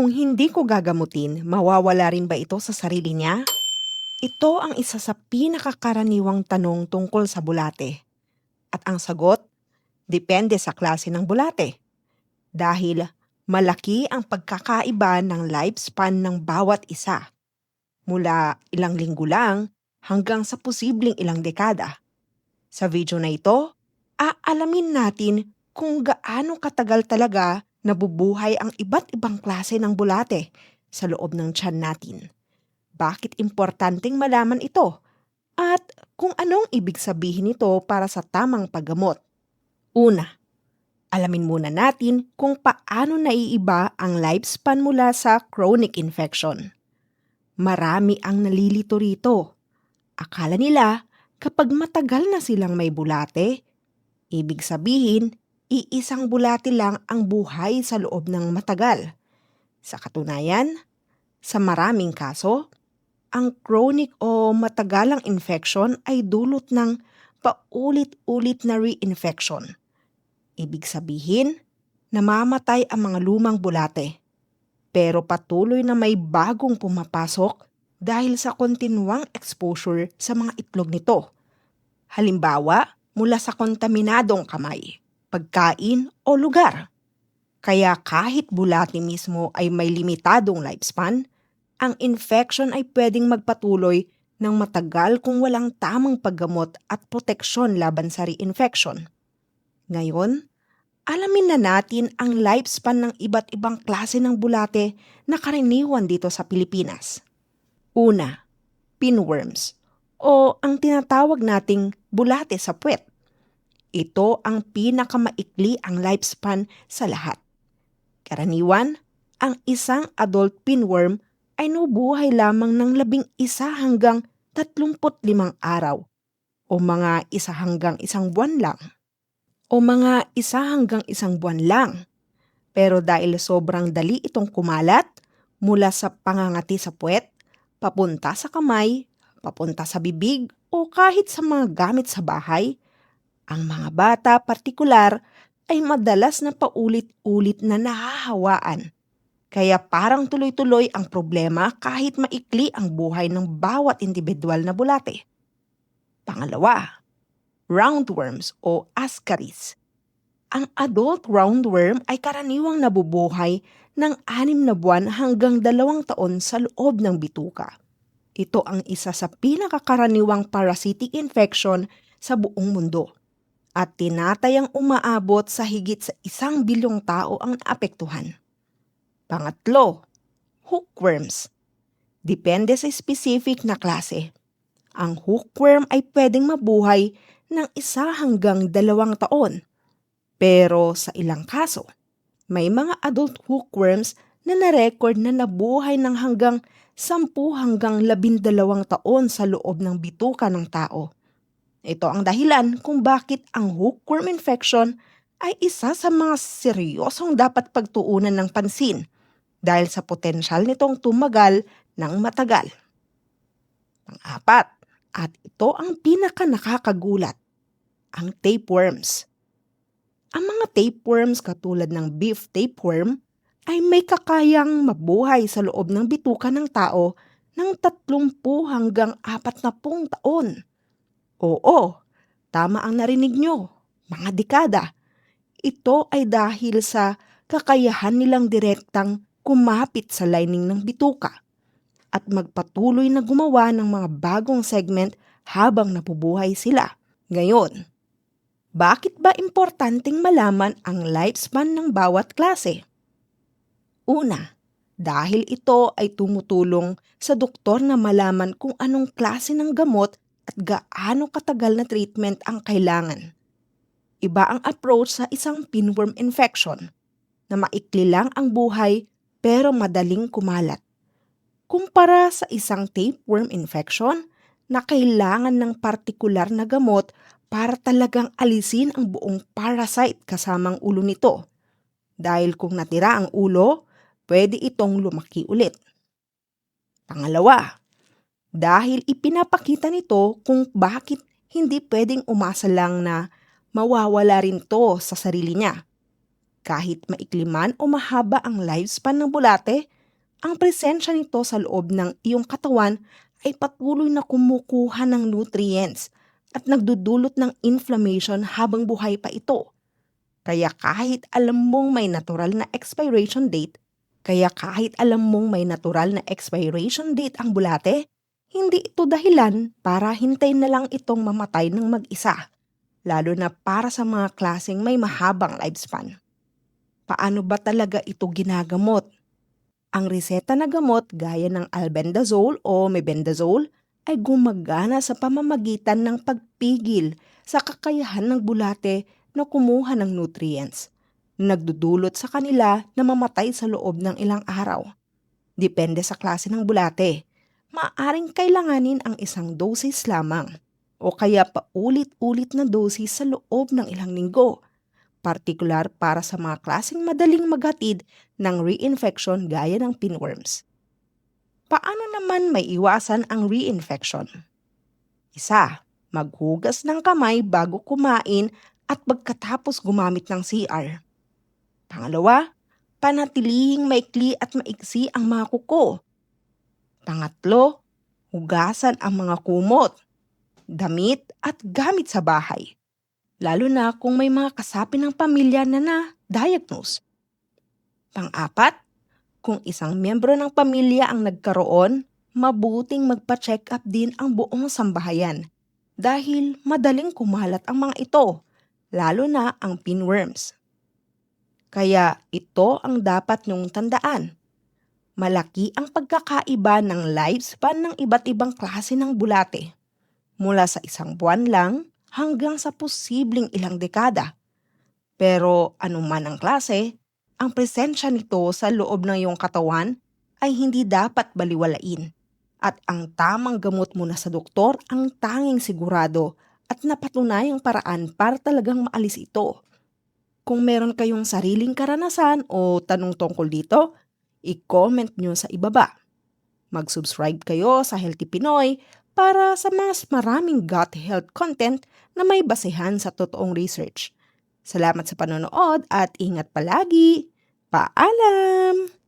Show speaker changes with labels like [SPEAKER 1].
[SPEAKER 1] Kung hindi ko gagamutin, mawawala rin ba ito sa sarili niya? Ito ang isa sa pinakakaraniwang tanong tungkol sa bulate. At ang sagot, depende sa klase ng bulate. Dahil malaki ang pagkakaiba ng lifespan ng bawat isa. Mula ilang linggo lang hanggang sa posibleng ilang dekada. Sa video na ito, aalamin natin kung gaano katagal talaga nabubuhay ang iba't ibang klase ng bulate sa loob ng tiyan natin. Bakit importanteng malaman ito? At kung anong ibig sabihin nito para sa tamang paggamot. Una, alamin muna natin kung paano naiiba ang lifespan mula sa chronic infection. Marami ang nalilito rito. Akala nila kapag matagal na silang may bulate, ibig sabihin, iisang bulate lang ang buhay sa loob ng matagal. Sa katunayan, sa maraming kaso, ang chronic o matagalang infection ay dulot ng paulit-ulit na reinfection. Ibig sabihin, namamatay ang mga lumang bulate. Pero patuloy na may bagong pumapasok dahil sa kontinuang exposure sa mga itlog nito. Halimbawa, mula sa kontaminadong kamay, pagkain o lugar. Kaya kahit bulate mismo ay may limitadong lifespan, ang infection ay pwedeng magpatuloy ng matagal kung walang tamang paggamot at proteksyon laban sa reinfection. Ngayon, alamin na natin ang lifespan ng iba't ibang klase ng bulate na karaniwan dito sa Pilipinas. Una, pinworms o ang tinatawag nating bulate sa puwet. Ito ang pinakamaikli ang lifespan sa lahat. Karaniwan, ang isang adult pinworm ay nabubuhay lamang ng 11 hanggang 35 araw o mga 1 hanggang 1 buwan lang. Pero dahil sobrang dali itong kumalat mula sa pangangati sa puwet, papunta sa kamay, papunta sa bibig o kahit sa mga gamit sa bahay, ang mga bata partikular ay madalas na paulit-ulit na nahahawaan. Kaya parang tuloy-tuloy ang problema kahit maikli ang buhay ng bawat individual na bulate. Pangalawa, roundworms o ascaris. Ang adult roundworm ay karaniwang nabubuhay ng 6 na buwan hanggang 2 taon sa loob ng bituka. Ito ang isa sa pinakakaraniwang parasitic infection sa buong mundo at tinatayang umaabot sa higit sa 1 bilyong tao ang naapektuhan. Pangatlo, hookworms. Depende sa specific na klase. Ang hookworm ay pwedeng mabuhay ng 1 hanggang 2 taon. Pero sa ilang kaso, may mga adult hookworms na na-record na nabuhay ng hanggang 10 hanggang 12 taon sa loob ng bituka ng tao. Ito ang dahilan kung bakit ang hookworm infection ay isa sa mga seryosong dapat pagtuunan ng pansin dahil sa potensyal nitong tumagal ng matagal. Pang-apat, at ito ang pinaka-nakakagulat, ang tapeworms. Ang mga tapeworms katulad ng beef tapeworm ay may kakayang mabuhay sa loob ng bituka ng tao ng 30 hanggang 40 taon. Oo, tama ang narinig nyo, mga dekada. Ito ay dahil sa kakayahan nilang direktang kumapit sa lining ng bituka at magpatuloy na gumawa ng mga bagong segment habang nabubuhay sila. Ngayon, bakit ba importanteng malaman ang lifespan ng bawat klase? Una, dahil ito ay tumutulong sa doktor na malaman kung anong klase ng gamot at gaano katagal na treatment ang kailangan. Iba ang approach sa isang pinworm infection na maikli lang ang buhay pero madaling kumalat. Kumpara sa isang tapeworm infection na kailangan ng partikular na gamot para talagang alisin ang buong parasite kasamang ulo nito. Dahil kung natira ang ulo, pwede itong lumaki ulit. Pangalawa, dahil ipinapakita nito kung bakit hindi pwedeng umasa lang na mawawala rin to sa sarili niya. Kahit maikli man o mahaba ang lifespan ng bulate, ang presensya nito sa loob ng iyong katawan ay patuloy na kumukuha ng nutrients at nagdudulot ng inflammation habang buhay pa ito. Kaya kahit alam mong may natural na expiration date, ang bulate, hindi ito dahilan para hintayin na lang itong mamatay ng mag-isa, lalo na para sa mga klaseng may mahabang lifespan. Paano ba talaga ito ginagamot? Ang reseta na gamot gaya ng albendazole o mebendazole ay gumagana sa pamamagitan ng pagpigil sa kakayahan ng bulate na kumuha ng nutrients, nagdudulot sa kanila na mamatay sa loob ng ilang araw. Depende sa klase ng bulate. Maaaring kailanganin ang isang dosis lamang o kaya paulit-ulit na dosis sa loob ng ilang linggo, partikular para sa mga klaseng madaling maghatid ng reinfection gaya ng pinworms. Paano naman may iwasan ang reinfection? 1. Maghugas ng kamay bago kumain at pagkatapos gumamit ng CR. 2. Panatilihing maikli at maiksi ang mga kuko. 3. Hugasan ang mga kumot, damit at gamit sa bahay, lalo na kung may mga kasapi ng pamilya na na-diagnose. 4. Kung isang miyembro ng pamilya ang nagkaroon, mabuting magpa-check up din ang buong sambahayan dahil madaling kumalat ang mga ito, lalo na ang pinworms. Kaya ito ang dapat niyong tandaan. Malaki ang pagkakaiba ng lifespan ng iba't ibang klase ng bulate, mula sa 1 buwan lang hanggang sa posibleng ilang dekada. Pero anuman ang klase, ang presensya nito sa loob ng iyong katawan ay hindi dapat baliwalain. At ang tamang gamot muna sa doktor ang tanging sigurado at napatunayang paraan para talagang maalis ito. Kung meron kayong sariling karanasan o tanong tungkol dito, i-comment nyo sa ibaba. Mag-subscribe kayo sa Healthy Pinoy para sa mas maraming gut health content na may basehan sa totoong research. Salamat sa panonood at ingat palagi! Paalam!